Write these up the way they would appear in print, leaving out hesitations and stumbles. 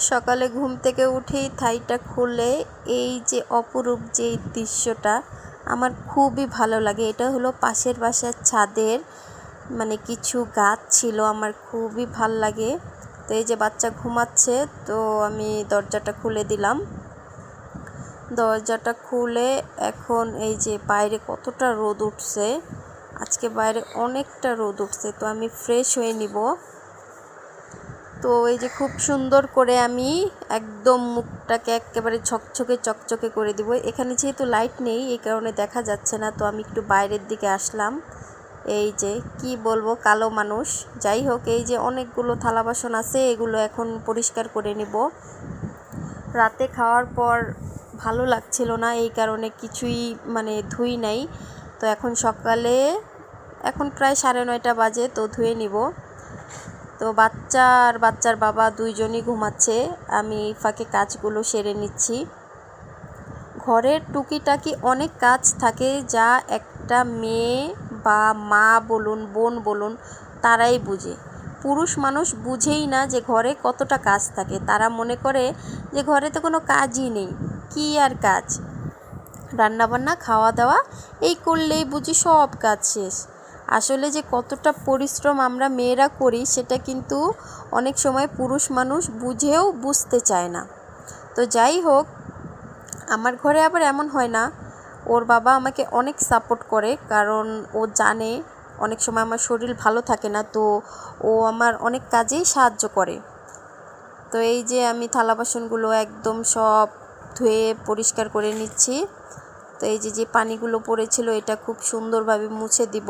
সকালে ঘুম থেকে উঠেই থাইটা খুলে এই যে অপরূপ যে দৃশ্যটা আমার খুবই ভালো লাগে। এটা হলো পাশের বাসার ছাদের মানে কিছু গাছ ছিল, আমার খুবই ভাল লাগে। তো এই যে বাচ্চা ঘুমাচ্ছে, তো আমি দরজাটা খুলে দিলাম। দরজাটা খুলে এখন এই যে বাইরে কতটা রোদ উঠছে, আজকে বাইরে অনেকটা রোদ উঠছে। তো আমি ফ্রেশ হয়ে নিব। তো এই যে খুব সুন্দর করে আমি একদম মুখটাকে একেবারে চকচকে করে দিব। এখানে যেহেতু লাইট নেই এই কারণে দেখা যাচ্ছে না, তো আমি একটু বাইরের দিকে আসলাম। এই যে কি বলবো, কালো মানুষ। যাই হোক, এই যে অনেকগুলো থালা বাসন আছে, এগুলো এখন পরিষ্কার করে নিব। রাতে খাওয়ার পর ভালো লাগছিল না, এই কারণে কিছুই মানে ধুই নাই। তো এখন সকালে এখন প্রায় 9:30 বাজে, তো ধুয়ে নিব। তো বাচ্চা আর বাচ্চার বাবা দুইজনই ঘুমাচ্ছে, আমি ফাঁকে কাজগুলো সেরে নিচ্ছি। ঘরের টুকিটাকি অনেক কাজ থাকে যা একটা মেয়ে বা মা বলুন বোন বলুন তারাই বুঝে। পুরুষ মানুষ বুঝেই না যে ঘরে কতটা কাজ থাকে। তারা মনে করে যে ঘরে তো কোনো কাজই নেই, কি আর কাজ, রান্নাবান্না খাওয়া দাওয়া এই করলেই বুঝি সব কাজ শেষ। আসলে যে কতটা পরিশ্রম আমরা মেয়েরা করি সেটা কিন্তু অনেক সময় পুরুষ মানুষ বুঝেও বুঝতে চায় না। তো যাই হোক, আমার ঘরে আবার এমন হয় না। ওর বাবা আমাকে অনেক সাপোর্ট করে, কারণ ও জানে অনেক সময় আমার শরীর ভালো থাকে না, তো ও আমার অনেক কাজেই সাহায্য করে। তো এই যে আমি থালা বাসনগুলো একদম সব ধুয়ে পরিষ্কার করে নিচ্ছি। তো এই যে পানিগুলো পড়েছিল এটা খুব সুন্দরভাবে মুছে দিব।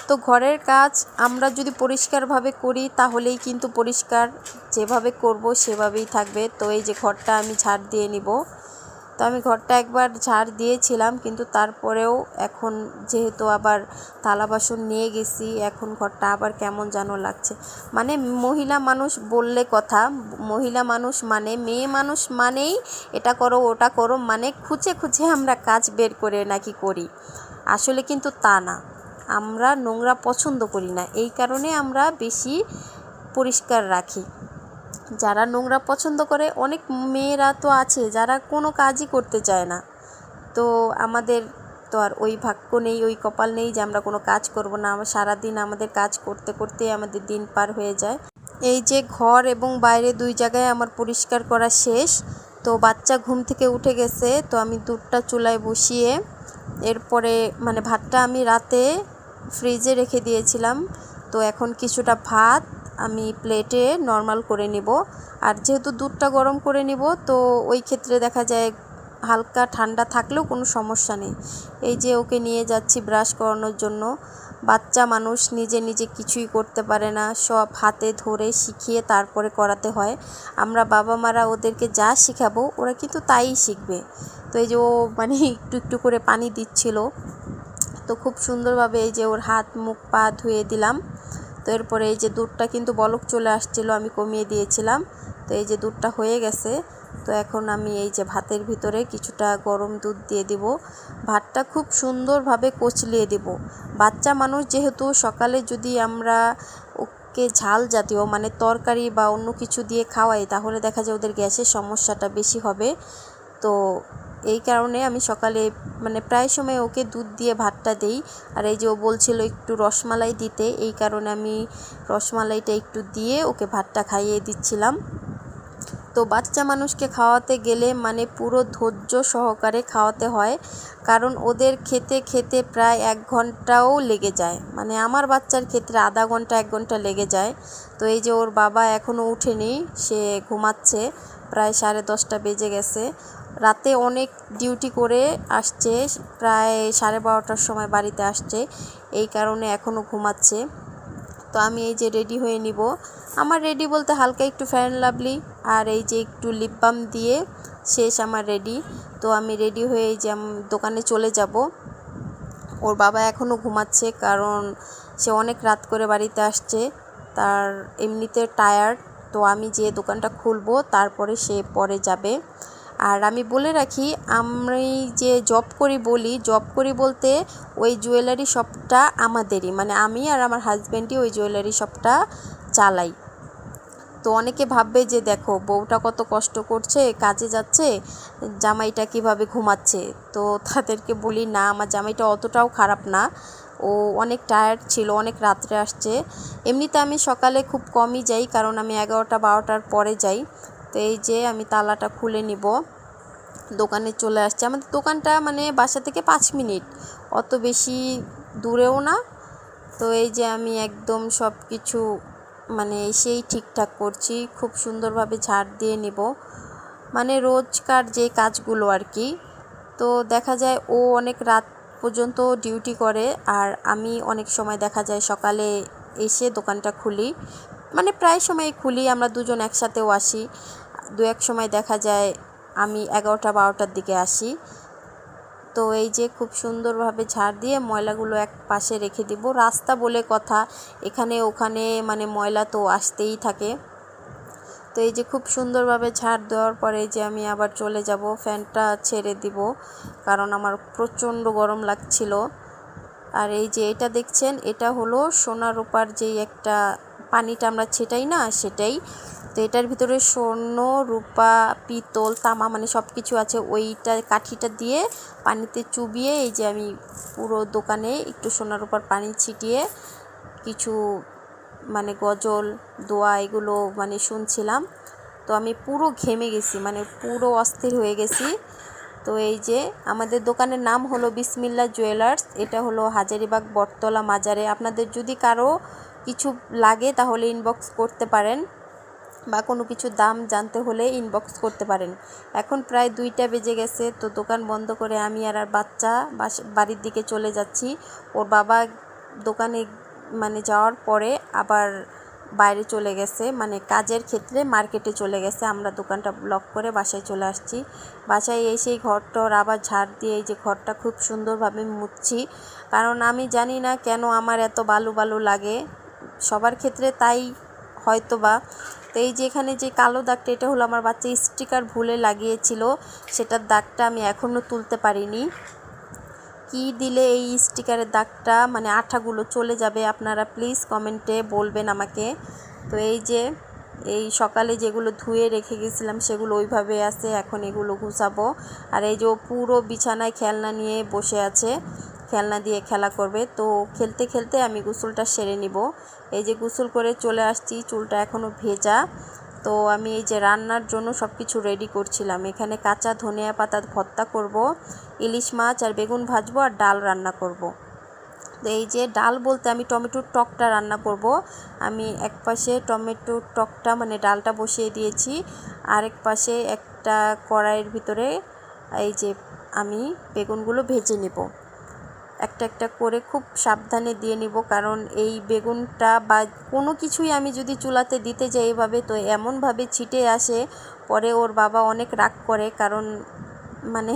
তো ঘরের কাজ আমরা যদি পরিষ্কারভাবে করি তাহলেই কিন্তু পরিষ্কার, যেভাবে করব সেভাবেই থাকবে। তো এই যে ঘরটা আমি ঝাড় দিয়ে নিব। তো আমি ঘরটা একবার ঝাড় দিয়েছিলাম, কিন্তু তারপরেও এখন যেহেতু আবার থালা বাসন নিয়ে গেছি, এখন ঘরটা আবার কেমন যেন লাগছে। মানে মহিলা মানুষ বললে কথা, মহিলা মানুষ মানে মেয়ে মানুষ মানেই এটা করো ওটা করো, মানে খুঁজে আমরা কাজ বের করে নাকি করি। আসলে কিন্তু তা না, আমরা নোংরা পছন্দ করি না, এই কারণে আমরা বেশি পরিষ্কার রাখি। যারা নোংরা পছন্দ করে, অনেক মেয়েরা তো আছে যারা কোনো কাজই করতে চায় না। তো আমাদের তো আর ওই ভাগ্য নেই, ওই কপাল নেই যে আমরা কোনো কাজ করব না। আমরা সারাদিন আমাদের কাজ করতে করতে আমাদের দিন পার হয়ে যায়। এই যে ঘর এবং বাইরে দুই জায়গায় আমার পরিষ্কার করা শেষ। তো বাচ্চা ঘুম থেকে উঠে গেছে, তো আমি দুধটা চুলায় বসিয়ে এরপরে মানে ভাতটা আমি রাতে ফ্রিজে রেখে দিয়েছিলাম। তো এখন কিছুটা ভাত আমি প্লেটে নর্মাল করে নিব। আর যেহেতু দুধটা গরম করে নিব, তো ওই ক্ষেত্রে দেখা যায় হালকা ঠান্ডা থাকলেও কোনো সমস্যা নেই। এই যে ওকে নিয়ে যাচ্ছি ব্রাশ করানোর জন্য। বাচ্চা মানুষ নিজে নিজে কিছুই করতে পারে না, সব হাতে ধরে শিখিয়ে তারপরে করাতে হয়। আমরা বাবা মারা ওদেরকে যা শেখাবো ওরা কিন্তু তাই শিখবে। তো এই যে ও মানে একটু একটু করে পানি দিচ্ছিল, তো খুব সুন্দরভাবে এই যে ওর হাত মুখ পা ধুয়ে দিলাম। তো এরপরে এই যে দুধটা কিন্তু বলক চলে আসছিল, আমি কমিয়ে দিয়েছিলাম। তো এই যে দুধটা হয়ে গেছে। তো এখন আমি এই যে ভাতের ভিতরে কিছুটা গরম দুধ দিয়ে দিব। ভাতটা খুব সুন্দরভাবে কচলিয়ে দিব। বাচ্চা মানুষ যেহেতু, সকালে যদি আমরা ওকে ঝাল জাতীয় মানে তরকারি বা অন্য কিছু দিয়ে খাওয়াই, তাহলে দেখা যায় ওদের গ্যাসের সমস্যাটা বেশি হবে। তো এই কারণে আমি সকালে মানে প্রায় সময় ওকে দুধ দিয়ে ভাতটা দেই। আর এই যে ও বলছিল একটু রসমালাই দিতে, এই কারণে আমি রসমালাইটা একটু দিয়ে ওকে ভাতটা খাইয়ে দিচ্ছিলাম। তো বাচ্চা মানুষকে খাওয়াতে গেলে মানে পুরো ধৈর্য সহকারে খাওয়াতে হয়, কারণ ওদের খেতে খেতে প্রায় 1 ঘন্টাও লেগে যায়। মানে আমার বাচ্চার ক্ষেত্রে আধা ঘন্টা 1 ঘন্টা লেগে যায়। তো এই যে ওর বাবা এখনও উঠেনি, সে ঘুমাচ্ছে, প্রায় 10:30 বেজে গেছে। রাতে অনেক ডিউটি করে আসছে, প্রায় 12:30টার সময় বাড়িতে আসছে, এই কারণে এখনও ঘুমাচ্ছে। তো আমি এই যে রেডি হয়ে নিব। আমার রেডি বলতে হালকা একটু ফেয়ার অ্যান্ড লাভলি আর এই যে একটু লিপ বাম দিয়ে শেষ আমার রেডি। তো আমি রেডি হয়ে এই যে দোকানে চলে যাব। ওর বাবা এখনও ঘুমাচ্ছে, কারণ সে অনেক রাত করে বাড়িতে আসছে, তার এমনিতে টায়ার্ড। তো আমি যে দোকানটা খুলবো তারপরে সে পরে যাবে। আর আমি বলে রাখি, আমি যে জব করি বলতে ওই জুয়েলারি শপটা আমাদেরই, মানে আমি আর আমার হাজব্যান্ডই ওই জুয়েলারি শপটা চালাই। তো অনেকে ভাববে যে দেখো বউটা কত কষ্ট করছে, কাজে যাচ্ছে, জামাইটা কিভাবে ঘুমাচ্ছে। তো তাদেরকে বলি না, আমার জামাইটা অতটাও খারাপ না, ও অনেক টায়ার্ড ছিল, অনেক রাত্রে আসছে। এমনিতে আমি সকালে খুব কমই যাই, কারণ আমি 11টা-12টার পরে যাই। তো এই যে আমি তালাটা খুলে নিব, দোকানে চলে আসছে। আমাদের দোকানটা মানে বাসা থেকে 5 মিনিট, অত বেশি দূরেও না। তো এই যে আমি একদম সব কিছু মানে এসেই ঠিকঠাক করছি, খুব সুন্দরভাবে ঝাড় দিয়ে নিব, মানে রোজকার যে কাজগুলো আর কি। তো দেখা যায় ও অনেক রাত পর্যন্ত ডিউটি করে, আর আমি অনেক সময় দেখা যায় সকালে এসে দোকানটা খুলি, মানে প্রায় সময় খুলি, আমরা দুজন একসাথেও আসি। দু এক সময় দেখা যায় আমি 11টা-12টার দিকে আসি। তো এই যে খুব সুন্দরভাবে ঝাড় দিয়ে ময়লাগুলো এক পাশে রেখে দিব। রাস্তা বলে কথা, এখানে ওখানে মানে ময়লা তো আসতেই থাকে। তো এই যে খুব সুন্দরভাবে ঝাড় দেওয়ার পরে যে আমি আবার চলে যাব, ফ্যানটা ছেড়ে দিব কারণ আমার প্রচণ্ড গরম লাগছিল। আর এই যে এটা দেখছেন, এটা হলো সোনা রূপার যেই একটা পানিটা আমরা ছেটাই না, সেটাই। তো এটার ভিতরে স্বর্ণ, রূপা, পিতল, তামা মানে সব কিছু আছে। ওইটা কাঠিটা দিয়ে পানিতে চুবিয়ে এই যে আমি পুরো দোকানে একটু সোনা রূপার পানি ছিটিয়ে কিছু মানে গজল, দোয়া এগুলো মানে শুনছিলাম। তো আমি পুরো ঘেমে গেছি, মানে পুরো অস্থির হয়ে গেছি। তো এই যে আমাদের দোকানের নাম হলো বিসমিল্লাহ জুয়েলার্স, এটা হলো হাজারীবাগ বটতলা মাজারে। আপনাদের যদি কারো কিছু লাগে তাহলে ইনবক্স করতে পারেন, বা কোনো কিছু দাম জানতে হলে ইনবক্স করতে পারেন। এখন প্রায় 2টা বেজে গেছে, তো দোকান বন্ধ করে আমি আর বাচ্চা বাড়ির দিকে চলে যাচ্ছি। ওর বাবা দোকানে মানে যাওয়ার পরে আবার বাইরে চলে গেছে, মানে কাজের ক্ষেত্রে মার্কেটে চলে গেছে। আমরা দোকানটা ব্লক করে বাসায় চলে আসছি। বাসায় এসেই ঘরটর আবার ঝাড় দিয়ে এই যে ঘরটা খুব সুন্দরভাবে মুছছি, কারণ আমি জানি না কেন আমার এত বালু বালু লাগে, সবার ক্ষেত্রে তাই হয়তো বা। তো এই যে এখানে যে কালো দাগটা, এটা হলো আমার বাচ্চা স্টিকার ভুলে লাগিয়েছিল, সেটার দাগটা আমি এখনও তুলতে পারিনি। কি দিলে এই স্টিকারের দাগটা মানে আঠাগুলো চলে যাবে, আপনারা প্লিজ কমেন্টে বলবেন আমাকে। তো এই যে এই সকালে যেগুলো ধুয়ে রেখে গেছিলাম সেগুলো ওইভাবে আছে, এখন এগুলো গুছাবো। আর এই যে পুরো বিছানায় খেলনা নিয়ে বসে আছে, খেলনা দিয়ে খেলা করবে। তো খেলতে খেলতে আমি গোসলটা সেরে নিব। এই যে গোসল করে চলে আসছি, চুলটা এখনও ভেজা। তো আমি এই যে রান্নার জন্য সব কিছু রেডি করছিলাম। এখানে কাঁচা ধনিয়া পাতা ভর্তা করব, ইলিশ মাছ আর বেগুন ভাজবো, আর ডাল রান্না করব। তো এই যে ডাল বলতে আমি টমেটোর টকটা রান্না করব। আমি এক পাশে টমেটোর টকটা মানে ডালটা বসিয়ে দিয়েছি, আরেক পাশে একটা কড়াইয়ের ভিতরে এই যে আমি বেগুনগুলো ভেজে নেব। একটা একটা করে খুব সাবধানে দিয়ে নিব, কারণ এই বেগুনটা বা কোনো কিছুই আমি যদি চুলাতে দিতে যাই এভাবে, তো এমনভাবে ছিটে আসে, পরে ওর বাবা অনেক রাগ করে। কারণ মানে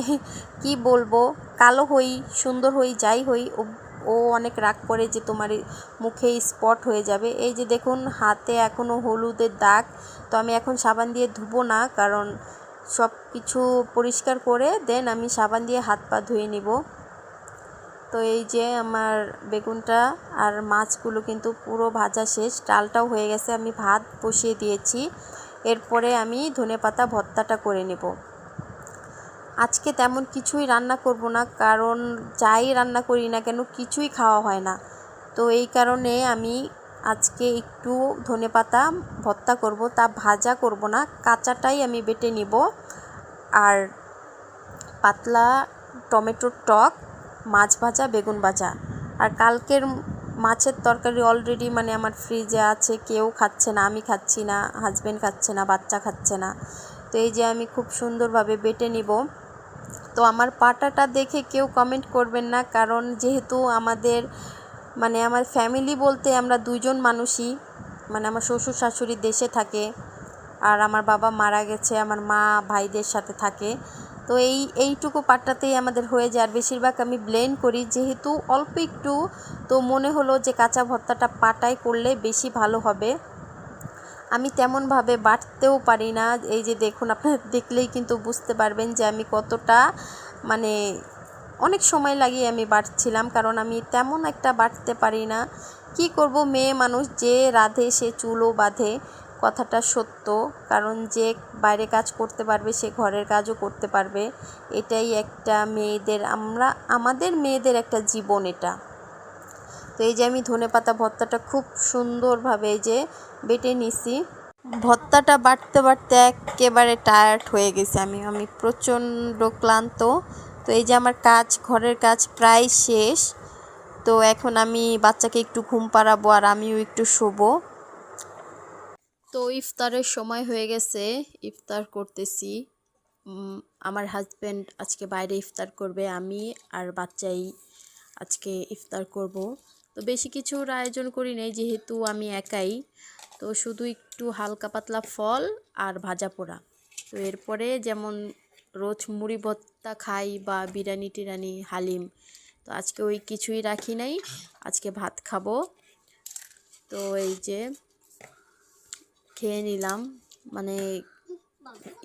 কি বলবো, কালো হই সুন্দর হই যাই হই, ও অনেক রাগ করে যে তোমার মুখে স্পট হয়ে যাবে। এই যে দেখুন হাতে এখনও হলুদের দাগ। তো আমি এখন সাবান দিয়ে ধুবো না, কারণ সব কিছু পরিষ্কার করে দেন আমি সাবান দিয়ে হাত পা ধুয়ে নিব। তো এই যে আমার বেগুনটা আর মাছগুলো কিন্তু পুরো ভাজা শেষ, ডালটাও হয়ে গেছে, আমি ভাত বসিয়ে দিয়েছি। এরপরে আমি ধনেপাতা ভর্তাটা করে নেব। আজকে তেমন কিছুই রান্না করব না, কারণ যাই রান্না করি না কেন কিছুই খাওয়া হয় না। তো এই কারণে আমি আজকে একটু ধনেপাতা ভর্তা করব, তা ভাজা করব না, কাঁচাটাই আমি বেটে নিব। আর পাতলা টমেটোর টক, মাছ ভাজা, বেগুন ভাজা। আর কালকের মাছের তরকারি অলরেডি মানে আমার ফ্রিজে আছে, কেউ খাচ্ছে না, আমি খাচ্ছি না, হাজব্যান্ড খাচ্ছে না, বাচ্চা খাচ্ছে না। তো এই যে আমি খুব সুন্দরভাবে বেটে নিব। তো আমার পাটাটা দেখে কেউ কমেন্ট করবেন না, কারণ যেহেতু আমাদের মানে আমার ফ্যামিলি বলতে আমরা 2জন মানুষই, মানে আমার শ্বশুর শাশুড়ি দেশে থাকে, আর আমার বাবা মারা গেছে, আমার মা ভাইদের সাথে থাকে। তো এইটুকু পাটটাতেই আমাদের হয়ে যায়। আর বেশিরভাগ আমি ব্লেন্ড করি, যেহেতু অল্প একটু, তো মনে হলো যে কাঁচা ভর্তাটা পাটায় করলে বেশি ভালো হবে। আমি তেমনভাবে বাটতেও পারি না। এই যে দেখুন, আপনারা দেখলেই কিন্তু বুঝতে পারবেন যে আমি কতটা মানে অনেক সময় লাগিয়ে আমি বাটছিলাম, কারণ আমি তেমন একটা বাটতে পারি না। কি করব, মেয়ে মানুষ যে রাঁধে সে চুলও বাঁধে। কথাটা সত্য, কারণ যে বাইরে কাজ করতে পারবে সে ঘরের কাজও করতে পারবে। এটাই একটা আমাদের মেয়েদের একটা জীবন এটা। তো এই যে আমি ধনেপাতা ভর্তাটা খুব সুন্দরভাবে এই যে বেটে নিছি। ভর্তাটা বাটতে বাটতে একেবারে টায়ার্ড হয়ে গেছি আমি প্রচণ্ড ক্লান্ত। তো এই যে আমার ঘরের কাজ প্রায় শেষ। তো এখন আমি বাচ্চাকে একটু ঘুম পাড়াবো আর আমিও একটু শোবো। তো ইফতারের সময় হয়ে গেছে, ইফতার করতেছি। আমার হাজব্যান্ড আজকে বাইরে ইফতার করবে, আমি আর বাচ্চাই আজকে ইফতার করব। তো বেশি কিছুর আয়োজন করি নাই যেহেতু আমি একাই। তো শুধু একটু হালকা পাতলা ফল আর ভাজা পোড়া। তো এরপরে যেমন রোজ মুড়ি ভর্তা খাই বা বিরিয়ানি টিরানি হালিম, তো আজকে ওই কিছুই রাখি নাই, আজকে ভাত খাবো। তো এই যে খেয়ে নিলাম। মানে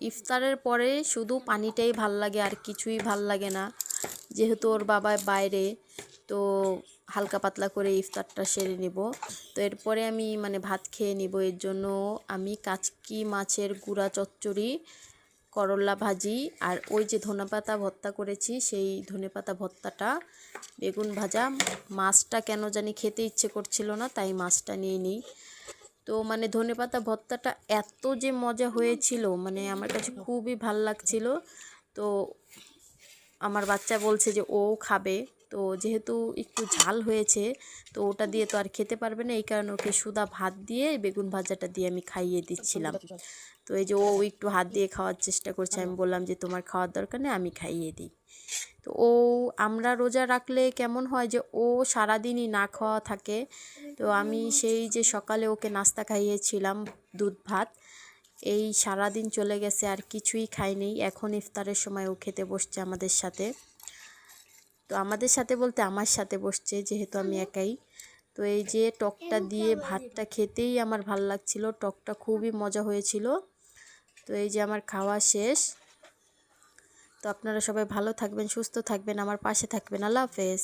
ইফতারের পরে শুধু পানিটাই ভাল লাগে, আর কিছুই ভাল লাগে না। যেহেতু ওর বাবা বাইরে, তো হালকা পাতলা করে ইফতারটা সেরে নেব। তো এরপরে আমি ভাত খেয়ে নিব। এর জন্য আমি কাচকি মাছের গুঁড়া চচ্চড়ি, করলা ভাজি আর ওই যে ধনেপাতা ভর্তা করেছি, সেই ধনেপাতা ভর্তাটা, বেগুন ভাজা। মাছটা কেন জানি খেতে ইচ্ছে করছিল না, তাই মাছটা নিয়ে নিই। তো ধনেপাতা ভর্তাটা এত যে মজা হয়েছিল, আমার কাছে খুবই ভাল লাগছিল। তো আমার বাচ্চা বলছে যে ও খাবে, তো যেহেতু একটু ঝাল হয়েছে তো ওটা দিয়ে তো আর খেতে পারবে না, এই কারণে ওকে সুদা ভাত দিয়ে বেগুন ভাজাটা দিয়ে আমি খাইয়ে দিচ্ছিলাম। তো এই যে ও একটু হাত দিয়ে খাওয়ার চেষ্টা করছে, আমি বললাম যে তোমার খাওয়ার দরকার নেই, আমি খাইয়ে দিই। তো আমরা রোজা রাখলে কেমন হয় যে ও সারাদিনই না খাওয়া থাকে। তো আমি সেই যে সকালে ওকে নাস্তা খাইয়েছিলাম দুধ ভাত, এই সারাদিন চলে গেছে আর কিছুই খাইনি। এখন ইফতারের সময় ও খেতে বসছে আমাদের সাথে। তো আমাদের সাথে বলতে আমার সাথে বসছে, যেহেতু আমি একাই। তো এই যে টকটা দিয়ে ভাতটা খেতেই আমার ভাল লাগছিল, টকটা খুবই মজা হয়েছিল। তো এই যে আমার খাওয়া শেষ। তো আপনারা সবাই ভালো থাকবেন, সুস্থ থাকবেন, আমার পাশে থাকবেন। আল্লাহ হাফেজ।